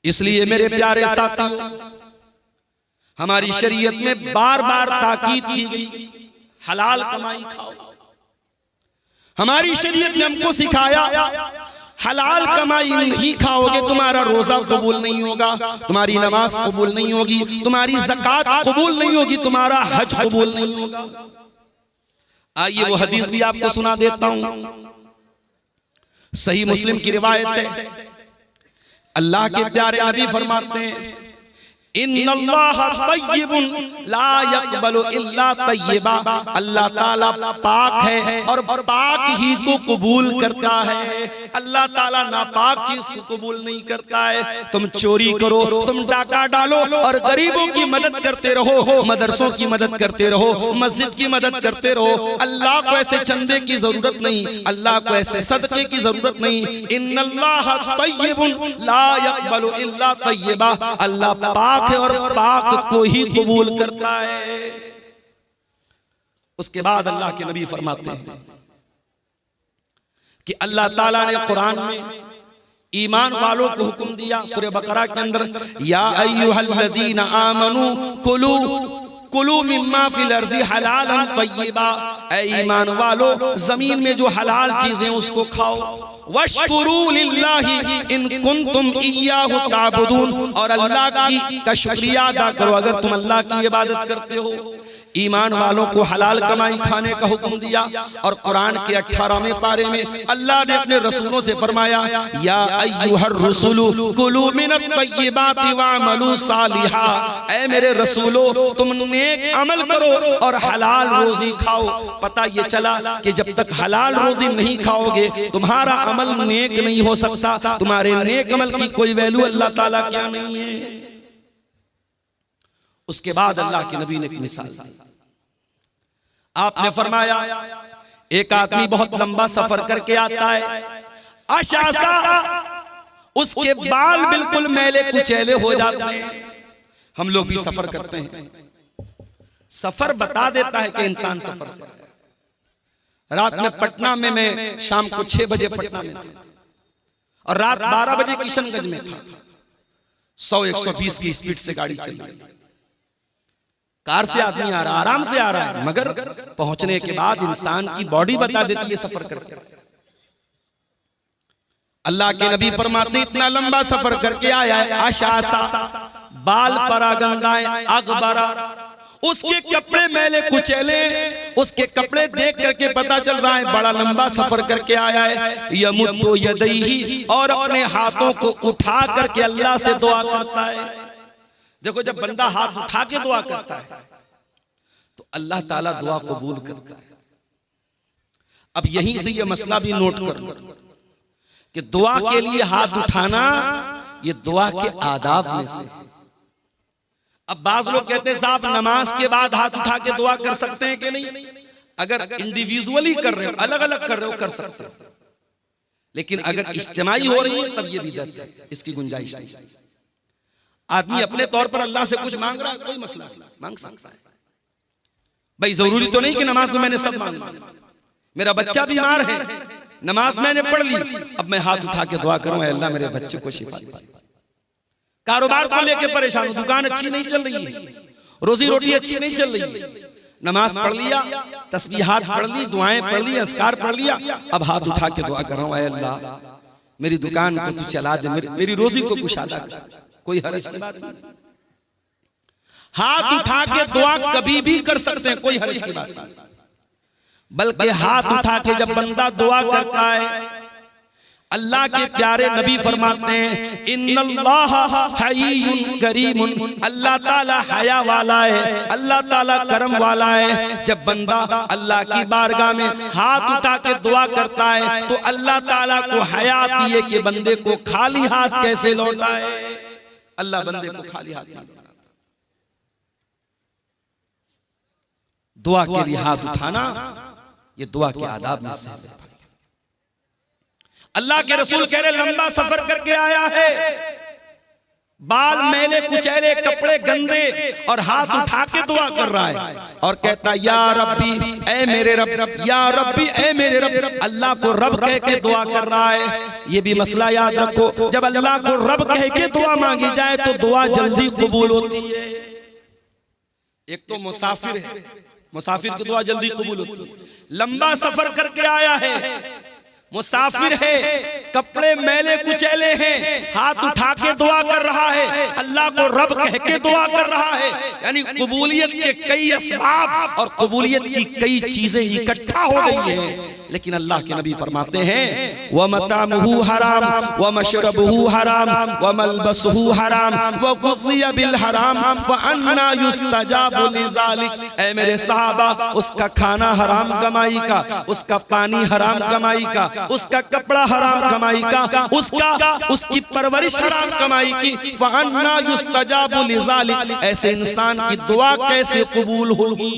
इसलिए मेरे प्यारे साथियों, हमारी शरीयत में बार बार ताकीद की गई, हलाल कमाई खाओ। हमारी शरीयत ने हमको सिखाया, हलाल कमाई नहीं खाओगे तुम्हारा रोजा कबूल नहीं होगा, तुम्हारी नमाज कबूल नहीं होगी, तुम्हारी ज़कात कबूल नहीं होगी, तुम्हारा हज कबूल नहीं होगा। आइए वो हदीस भी आपको सुना देता हूं। सही मुस्लिम की रिवायत है, अल्लाह के प्यारे नबी फरमाते हैं, इन्नल्लाह तय्यिबुन ला यक़बलु इल्ला तय्यिबा। अल्लाह ताला पाक है और पाक ही को कबूल करता है। अल्लाह ताला नापाक चीज को कबूल नहीं करता है। तुम चोरी करो, तुम डाका डालो और गरीबों की मदद करते रहो, मदरसों की मदद करते रहो, मस्जिद की मदद करते रहो। अल्लाह को ऐसे चंदे की जरूरत नहीं, अल्लाह को ऐसे सदके की जरूरत नहीं। इन्नल्लाह तय्यिबुन ला यक़बलु इल्ला तय्यिबा। अल्लाह पाक है और पाक को ही कबूल करता है। उसके बाद अल्लाह के नबी फरमाते हैं कि अल्लाह ताला ने कुरान में ईमान वालों को हुक्म दिया, सूरह बकरा के अंदर, या अय्युहल्लज़ीना आमनू कुलू कुलू मिम्मा फिल अर्ज़ि हलालन तय्यिबा। ऐ ईमान वालो, जमीन में जो हलाल चीजें उसको खाओ। वश्कुरू लिल्लाहि इन कुंतुम इय्याहु ताबुदून। और अल्लाह का शुक्रिया अदा करो अगर तुम अल्लाह की इबादत करते हो। ईमान वालों को हलाल कमाई खाने का हुक्म दिया। और कुरान के 18वें पारे में अल्लाह ने अपने रसूलों से फरमाया, या अय्युहर रसूलु कुलू मिनत तय्यिबाति वअमलू सालिहा। ऐ मेरे रसूलो, तुम नेक अमल करो और हलाल रोजी खाओ। पता ये चला कि जब तक हलाल रोजी नहीं खाओगे तुम्हारा अमल नेक नहीं हो सकता। तुम्हारे नेक अमल की कोई वैल्यू अल्लाह ताला क्या नहीं है। उसके बाद अल्लाह के नबी ने एक मिसाल दी। आपने फरमाया, एक आदमी बहुत लंबा सफर करके आता है, अशासा, उसके बाल बिल्कुल मैले कुचैले हो जाते हैं। हम लोग भी सफर करते हैं, सफर बता देता है कि इंसान सफर से। रात में पटना में मैं शाम को 6 बजे पटना में था और रात 12 बजे किशनगंज में था। 100-120 की स्पीड से गाड़ी चल रही थी। कार से आदमी आ रहा, आराम से आ रहा है, मगर पहुंचने के बाद इंसान की बॉडी बता देती है सफर करके। अल्लाह के नबी फरमाते, इतना लंबा सफर करके आया है, आशासा, बाल परागंगाएं अगबरा, उसके कपड़े मैले कुचैले, उसके कपड़े देख करके पता चल रहा है बड़ा लंबा सफर करके आया है। यमुद्दु यदैहि, और अपने हाथों को उठा करके अल्लाह से दुआ करता है। देखो, जब बंदा हाथ उठा के दुआ करता है तो अल्लाह ताला दुआ कबूल करता है। अब यहीं से ये मसला भी नोट कर लो कि दुआ के लिए हाथ उठाना ये दुआ के आदाब में से। अब बाज लोग कहते हैं साहब नमाज के बाद हाथ उठा के दुआ कर सकते हैं कि नहीं? अगर इंडिविजुअली कर रहे हो, अलग अलग कर रहे हो, कर सकते हो, लेकिन अगर इज्तिमाई हो रही है तब ये बिदअत है, इसकी गुंजाइश नहीं। आदमी अपने तौर पर अल्लाह से कुछ मांग रहा है, कोई मसला नहीं, मांग सकता है भाई। जरूरी तो नहीं कि नमाज में मैंने सब मांग लिया। मेरा बच्चा बीमार है, नमाज मैंने पढ़ ली, अब मैं हाथ उठा के दुआ करूं, अल्लाह मेरे बच्चे को शिफा दे। कारोबार को लेके परेशान हूं, दुकान अच्छी नहीं चल रही है, रोजी रोटी अच्छी नहीं चल रही है, नमाज पढ़ लिया, तस्बीहात पढ़ ली, दुआएं पढ़ ली, अस्कार पढ़ लिया, अब हाथ उठा के दुआ कर रहा हूं, अल्लाह मेरी दुकान को तू चला दे, मेरी रोजी को कुशादा कर। कोई हर्ज की बात नहीं, हाथ उठा के दुआ कभी भी कर सकते हैं, कोई हर्ज की बात नहीं। बल्कि हाथ उठा के जब बंदा दुआ करता है, अल्लाह के प्यारे नबी फरमाते हैं, इन्नल्लाह हय्युन करीमुन, अल्लाह ताला हया वाला है, अल्लाह ताला करम वाला है। जब बंदा अल्लाह की बारगाह में हाथ उठा के दुआ करता है तो अल्लाह ताला को हया आती है कि बंदे को खाली हाथ कैसे लौटाए। अल्लाह बंदे को खाली हाथ नहीं लौटाता। दुआ के लिए हाथ उठाना ये दुआ के आदाब में से है। अल्लाह के रसूल कह रहे लंबा सफर करके आया है, बाल मैले कुचैले, कपड़े गंदे, और हाथ उठा के दुआ कर रहा है और कहता या रब्बी ऐ मेरे रब, या रब्बी ऐ मेरे रब। अल्लाह को रब कह के दुआ कर रहा है। ये भी मसला याद रखो, जब अल्लाह को रब कह के दुआ मांगी जाए तो दुआ जल्दी कबूल होती है। एक तो मुसाफिर है, मुसाफिर की दुआ जल्दी कबूल होती है। लंबा सफर करके आया है, मुसाफिर है, कपड़े मैले कुचैले हैं, हाथ उठा के दुआ कर रहा है, अल्लाह को रब कह के दुआ कर रहा है। यानी कबूलियत के कई असबाब और कबूलियत की कई चीजें इकट्ठा हो गई हैं। लेकिन अल्लाह के नबी फरमाते हैं व मतामुहु हराम व मशरबुहु हराम व मलबसुहु हराम व गुज़िया बिल हराम फअन्ना युस्तजाबु लिज़ालिक। ऐ मेरे सहाबा, उसका खाना हराम कमाई का, उसका पानी हराम कमाई का, उसका कपड़ा हराम कमाई का, उसकी परवरिश हराम कमाई की। फअन्ना युस्तजाबु लिज़ालिक। ऐसे इंसान की दुआ कैसे कबूल होगी?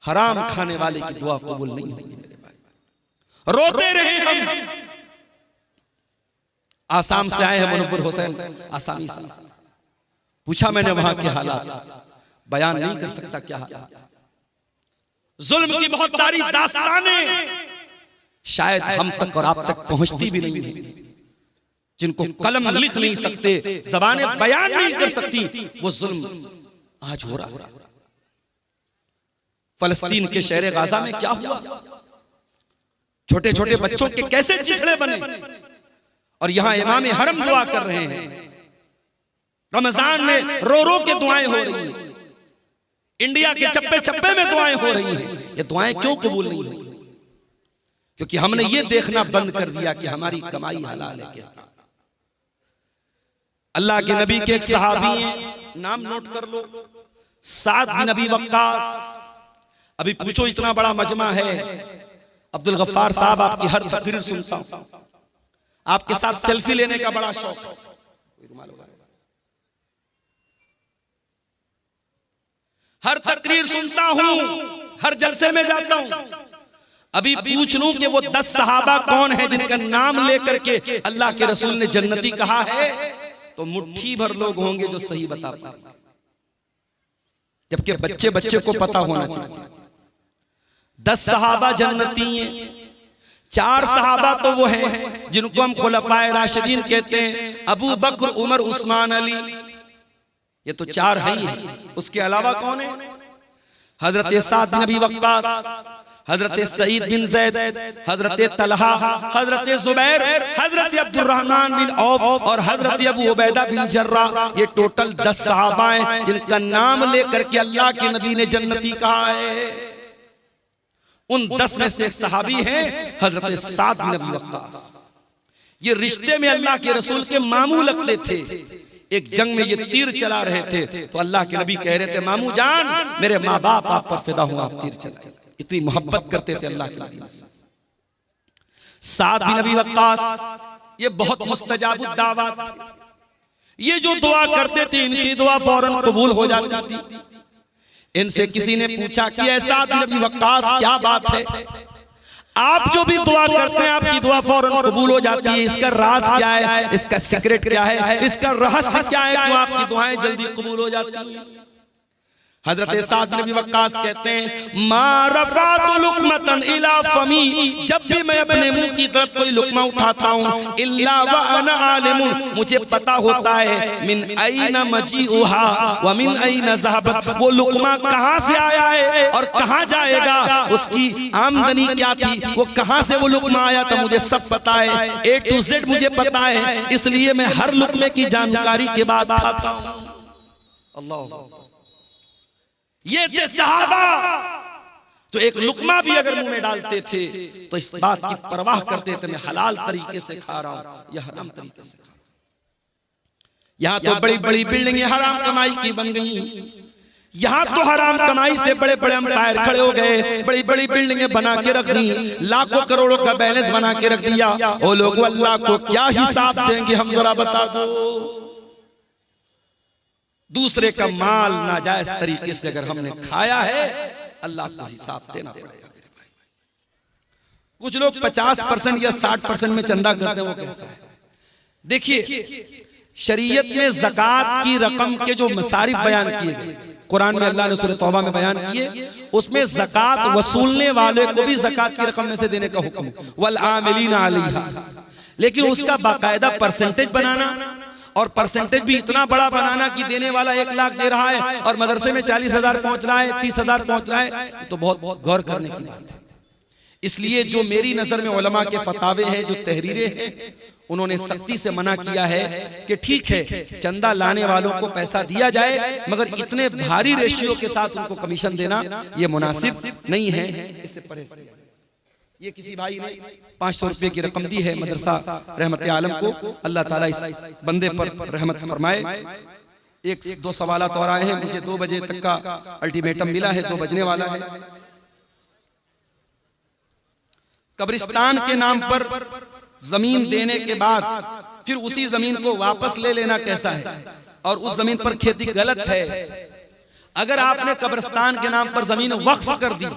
हराम खाने वाले की दुआ कबूल नहीं होगी मेरे भाई। रोते रहे हम। आसाम से आए हैं मुनव्वर हुसैन, आसामी से पूछा मैंने वहां के हालात, बयान नहीं कर सकता क्या हालात। जुल्म की बहुत सारी दास्तानें शायद हम तक और आप तक पहुंचती भी नहीं है। जिनको कलम लिख नहीं सकते, ज़बानें बयान नहीं कर सकती, वो जुल्म आज हो रहा। फलस्तीन के शहर गाजा में क्या हुआ? छोटे छोटे बच्चों के कैसे चिथड़े बने, और यहां इमाम हरम दुआ कर रहे हैं। रमजान में रो रो के दुआएं हो रही हैं, इंडिया के चप्पे चप्पे में दुआएं हो रही हैं। ये दुआएं क्यों कबूल नहीं हुई? क्योंकि हमने ये देखना बंद कर दिया कि हमारी कमाई हलाल है क्या। अल्लाह के नबी के एक सहाबी हैं, नाम नोट कर लो, साद बिन अबी वक्कास। अभी पूछो, इतना बड़ा मजमा है, अब्दुल गफ्फार साहब आपकी हर तकरीर सुनता हूं, आपके साथ सेल्फी लेने का बड़ा शौक है, हर तकरीर सुनता हूं, हर जलसे में जाता हूं। अभी पूछ लूं कि वो 10 सहाबा कौन है जिनका नाम लेकर के अल्लाह के रसूल ने जन्नती कहा है, तो मुट्ठी भर लोग होंगे जो सही बता पाएंगे, जबकि बच्चे बच्चे को पता होना चाहिए। 10 सहाबा जन्नती हैं। 4 सहाबा तो वो हैं जिनको हम खुलफाए राशिदीन कहते हैं, अबू बकर, उमर, उस्मान, अली। ये तो 4 हैं। उसके अलावा कौन है? हजरत साद बिन अबी वक्कास, हजरत सईद बिन जैद, हजरत तलहा, हजरत जुबैर, हजरत अब्दुर्रहमान बिन औफ और हजरत अबू उबैदा बिन जर्रा। ये टोटल 10 सहाबा हैं जिनका नाम लेकर के अल्लाह के नबी ने जन्नती कहा है। उन 10 में से एक सहाबी हैं हजरत साद बिन अबी वक्कास। ये रिश्ते में अल्लाह के रसूल के मामू लगते थे। एक जंग में ये तीर चला रहे थे तो अल्लाह के नबी कह रहे थे, मामू जान, मेरे माँ बाप आप पर फिदा हुआ, आप तीर चलाए। इतनी मोहब्बत करते थे अल्लाह के नबी से। साद बिन अबी वक्कास ये बहुत मुस्तजाबुद दावत थे। ये जो दुआ करते थे इनकी दुआ फौरन कबूल हो जाती थी। इनसे किसी ने पूछा कि ऐसा बिन अबी वक्कास क्या बात है, आप जो भी दुआ करते हैं आपकी दुआ फौरन कबूल हो जाती है, इसका राज क्या है, इसका सीक्रेट क्या है, इसका रहस्य क्या है, क्यों आपकी दुआएं जल्दी कबूल हो जाती हैं? हजरत साद बिन अबी वक्कास कहते हैं, मा रफ़अतु लुक़मतन इला फमी, जब भी मैं अपने मुंह की तरफ कोई लुक़मा उठाता हूँ, इल्ला व अना आलिमुन, मुझे पता होता है, मिन ऐना मजीउहा व मिन ऐना ज़हबत, वो लुक़मा कहाँ से आया है और कहाँ जाएगा, उसकी आमदनी क्या थी, वो कहाँ से वो लुक़मा आया था, मुझे सब पता है, A to Z मुझे पता है, इसलिए मैं हर लुक़मे की जानकारी के बाद खाता हूँ। अल्लाह, ये थे सहाबा जो एक लुकमा भी अगर मुंह में डालते थे तो इस बात की परवाह करते थे, मैं हलाल तरीके से खा रहा हूं या हराम तरीके से खा रहा हूं। यहां तो बड़ी बड़ी बिल्डिंगें हराम कमाई की बन गई। यहां तो हराम कमाई से बड़े बड़े एम्पायर खड़े हो गए, बड़ी बड़ी बिल्डिंगें बना के रख दी, लाखों करोड़ों का बैलेंस बना के रख दिया। ओ लोग अल्लाह को क्या हिसाब देंगे, हम जरा बता दो। दूसरे का माल नाजायज तरीके से अगर हमने खाया है, अल्लाह को हिसाब देना पड़ेगा मेरे भाई। कुछ लोग 50% या 60% में चंदा करते हैं, वो कैसा है? देखिए, शरीयत में ज़कात की रकम के जो मसारिफ बयान किए गए, कुरान में अल्लाह ने सूरह तौबा में बयान किए, उसमें ज़कात वसूलने वाले को भी ज़कात की रकम में से देने का हुक्म, वल आमिलीना अलैहा। लेकिन उसका बाकायदा परसेंटेज बनाना, और परसेंटेज भी इतना बड़ा बनाना कि देने वाला 1 लाख दे रहा है और मदरसे में 40,000 पहुंच रहा है, 30,000 पहुंच रहा है, तो बहुत गौर करने की बात है। इसलिए जो मेरी नजर में उलमा के फतावे हैं, जो तहरीरें हैं, उन्होंने सख्ती से मना किया है कि ठीक है चंदा लाने वालों को पैसा दिया जाए, मगर इतने भारी रेशियो के साथ उनको कमीशन देना ये मुनासिब नहीं है, इससे परहेज किया जाए। ये किसी भाई ने 500 रुपए की रकम दी है मदरसा रहमत आलम को, अल्लाह ताला इस बंदे पर रहमत फरमाए। 1-2 सवालात और आए हैं, मुझे 2 बजे तक का अल्टीमेटम मिला है, 2 बजने वाला है। कब्रिस्तान के नाम पर जमीन देने के बाद फिर उसी जमीन को वापस ले लेना कैसा है, और उस जमीन पर खेती गलत है। अगर आपने कब्रिस्तान के नाम पर जमीन वक्फ कर दी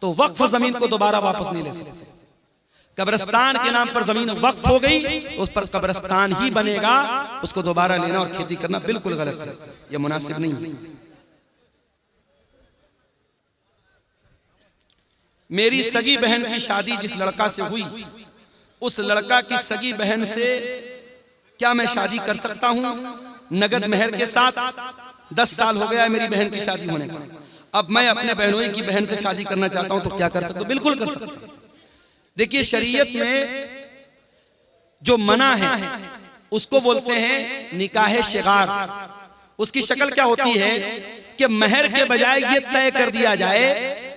तो वक्फ जमीन को दोबारा वापस नहीं ले सकते। कब्रिस्तान के नाम पर जमीन वक्फ हो गई तो उस पर कब्रिस्तान ही बनेगा, उसको दोबारा लेना और खेती करना बिल्कुल गलत है, यह मुनासिब नहीं है। मेरी सगी बहन की शादी जिस लड़का से हुई, उस लड़का की सगी बहन से क्या मैं शादी कर सकता हूं नगद मेहर के साथ? 10 साल हो गया मेरी बहन की शादी होने का, अब मैं अपने बहनोई की बहन से शादी करना चाहता हूं, तो क्या कर सकता हूं? बिल्कुल कर सकता हूं। देखिए शरीयत में जो मना है उसको बोलते हैं निकाह शिगार। उसकी शक्ल क्या होती है कि महर के बजाय ये तय कर दिया जाए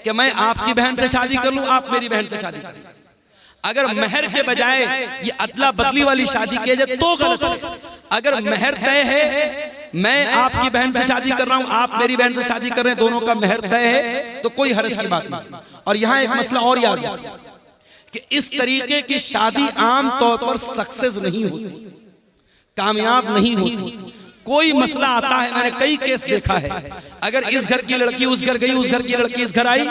कि मैं आपकी बहन से शादी कर लूं, आप मेरी बहन से शादी कर लूं। अगर महर के बजाय ये अदला बदली वाली शादी की जाए तो गलत है। अगर महर तय है, मैं आपकी बहन से शादी कर रहा हूं, आप मेरी बहन से शादी कर रहे हैं, दोनों का महर तय है, तो कोई हर्ज की बात नहीं। और यहां एक मसला और याद रखिए कि इस तरीके की शादी आम तौर पर सक्सेस नहीं होती, कामयाब नहीं होती। कोई मसला आता है, मैंने कई केस देखा है, अगर इस घर की लड़की उस घर गई, उस घर की लड़की इस घर आई,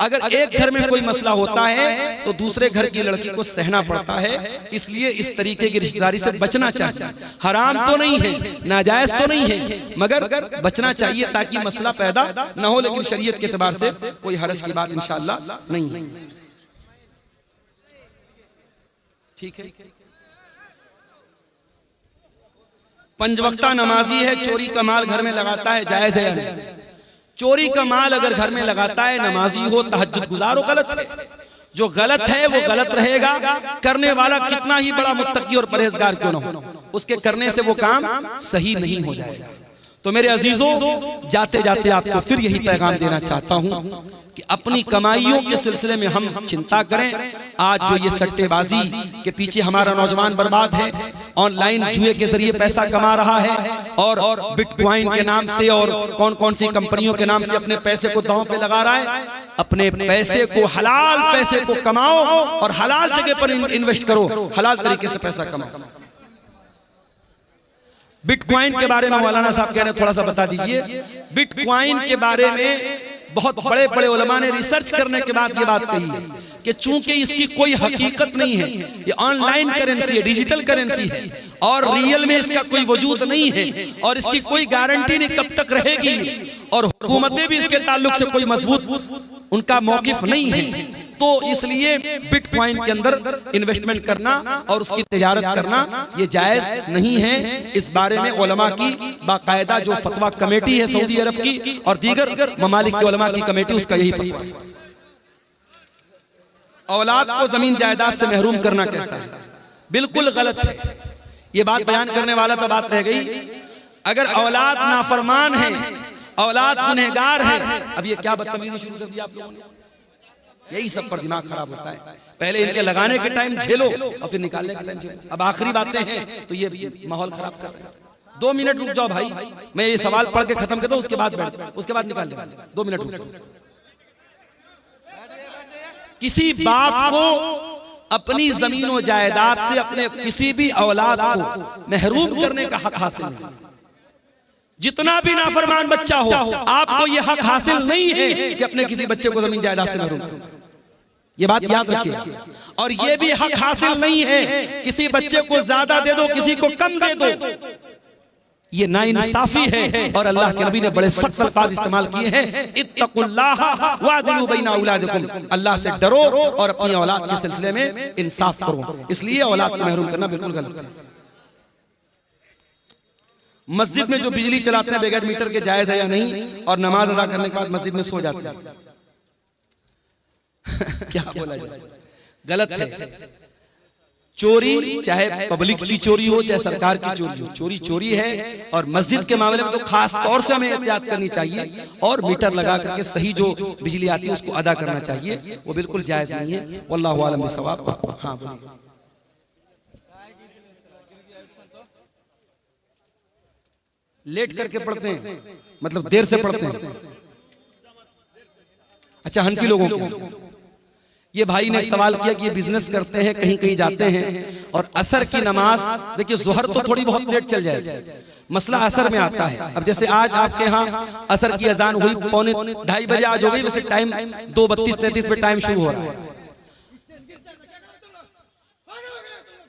अगर एक घर में कोई मसला होता है तो दूसरे घर की लड़की को सहना पड़ता है। इसलिए इस तरीके की रिश्तेदारी से बचना चाहिए। हराम तो नहीं है, नाजायज तो नहीं है, मगर बचना चाहिए ताकि मसला पैदा न हो। लेकिन शरीयत के एतबार से कोई हरज की बात इंशाअल्लाह नहीं है। ठीक है। पंजवक्ता नमाजी है, चोरी का माल घर में लगाता है, जायज है या नहीं? चोरी का माल अगर घर में लगाता है, नमाजी हो, तहज्जुद गुजार हो, गलत है। जो गलत है वो गलत रहेगा, करने वाला कितना ही बड़ा मुत्तकी और परहेजगार क्यों न हो, उसके करने से वो काम सही नहीं हो जाएगा। तो मेरे अजीजों, जाते जाते आपको फिर यही पैगाम देना चाहता हूं कि अपनी कमाइयों के सिलसिले में हम चिंता करें। आज जो ये सट्टेबाजी के पीछे हमारा नौजवान बर्बाद है, ऑनलाइन जुए के जरिए पैसा कमा रहा है, और बिटकॉइन के नाम से और कौन कौन सी कंपनियों के नाम से अपने पैसे को दांव पे लगा रहा है। अपने पैसे को, हलाल पैसे को कमाओ और हलाल जगह पर इन्वेस्ट करो, हलाल तरीके से पैसा कमाओ। बिटकॉइन के बारे में मौलाना साहब कह रहे हैं, थोड़ा सा बता दीजिए। बिटकॉइन के बारे में बहुत बड़े बड़े उलमा ने रिसर्च करने के बाद ये बात कही है कि चूंकि इसकी कोई हकीकत नहीं है, ये ऑनलाइन करेंसी है, डिजिटल करेंसी है, और रियल में इसका कोई वजूद नहीं है, और इसकी कोई गारंटी नहीं कब तक रहेगी, और हुकूमतें भी इसके ताल्लुक से कोई मजबूत उनका मौकिफ नहीं है। तो इसलिए बिटकॉइन के अंदर इन्वेस्टमेंट करना और उसकी तिजारत करना ये जायज नहीं है। इस बारे में उलमा की बाकायदा जो फतवा कमेटी है सऊदी अरब की और दीगर ममालिक के उलमा की कमेटी, उसका यही फतवा है। औलाद को जमीन जायदाद से महरूम करना कैसा है? बिल्कुल गलत है। ये बात बयान करने वाला तो बात रह गई। अगर औलाद नाफरमान है, औलाद गुनहगार है, अब ये क्या बदतमीजी शुरू कर दिया आप लोगों ने? यही सब पर दिमाग खराब होता है। पहले इनके लगाने के टाइम झेलो और फिर निकालने के टाइम झेलो। अब आखिरी बातें हैं तो ये माहौल खराब कर रहे हैं। 2 मिनट रुक जाओ भाई, मैं ये सवाल पढ़ के खत्म कर दूं, उसके बाद बैठ, उसके बाद निकाल लेंगे। 2 मिनट रुक जाओ। किसी बाप को अपनी जमीन और जायदाद से अपने किसी भी औलाद को महरूम करने का हक हासिल नहीं। जितना भी नाफरमान बच्चा हो, आपको यह हक हासिल नहीं है कि अपने किसी बच्चे को जमीन जायदाद से महरूम करो। ये बात याद रखिए। और ये भी हक हासिल नहीं है किसी बच्चे को ज्यादा दे दो, किसी को कम दे दो। ये नाइंसाफी है। और अल्लाह के नबी ने बड़े सख्त अल्फाज इस्तेमाल किए हैं, इत्तकुल्लाह वादिलू बैना औलादिकुम, अल्लाह से डरो और अपनी औलाद के सिलसिले में इंसाफ करो। इसलिए औलाद को महरूम करना बिल्कुल गलत है। मस्जिद में जो बिजली चलाते हैं बगैर मीटर के जायज है या नहीं, और नमाज अदा करने के बाद मस्जिद में सो जाते हैं क्या बोला जाए, गलत है। चोरी चाहे पब्लिक की चोरी हो चाहे सरकार की चोरी हो, चोरी चोरी है। और मस्जिद के मामले में तो खास तौर से हमें एहतियात करनी चाहिए और मीटर लगा करके सही जो बिजली आती है उसको अदा करना चाहिए, वो बिल्कुल जायज नहीं है। वल्लाहु आलम बिस्सवाब। हाँ बोलिए। लेट करके पढ़ते हैं, मतलब देर से पढ़ते हैं। अच्छा, हनफी लोगों को ये भाई ने सवाल किया कि ये बिजनेस करते हैं, कहीं कहीं जाते हैं और असर की नमाज, देखिए जोहर तो थोड़ी बहुत लेट चल जाएगी, मसला असर में आता है। अब जैसे आज आपके यहाँ असर की अजान हुई 2:45 बजे आज हो गई, वैसे टाइम 2:32-33 पे टाइम शुरू हो रहा है।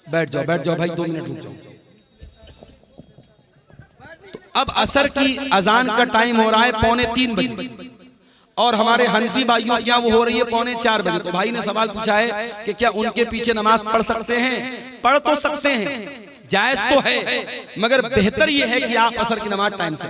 बैठ जाओ भाई, 2 मिनट रुक जाओ। अब असर की अजान का टाइम हो रहा है 2:45 बजे और हमारे हनफी भाइयों क्या वो हो रही है 3:45 बजे। तो भाई ने सवाल पूछा है कि क्या उनके पीछे नमाज पढ़ सकते हैं? पढ़ तो सकते हैं, जायज तो है, मगर बेहतर ये है कि आप असर की नमाज टाइम से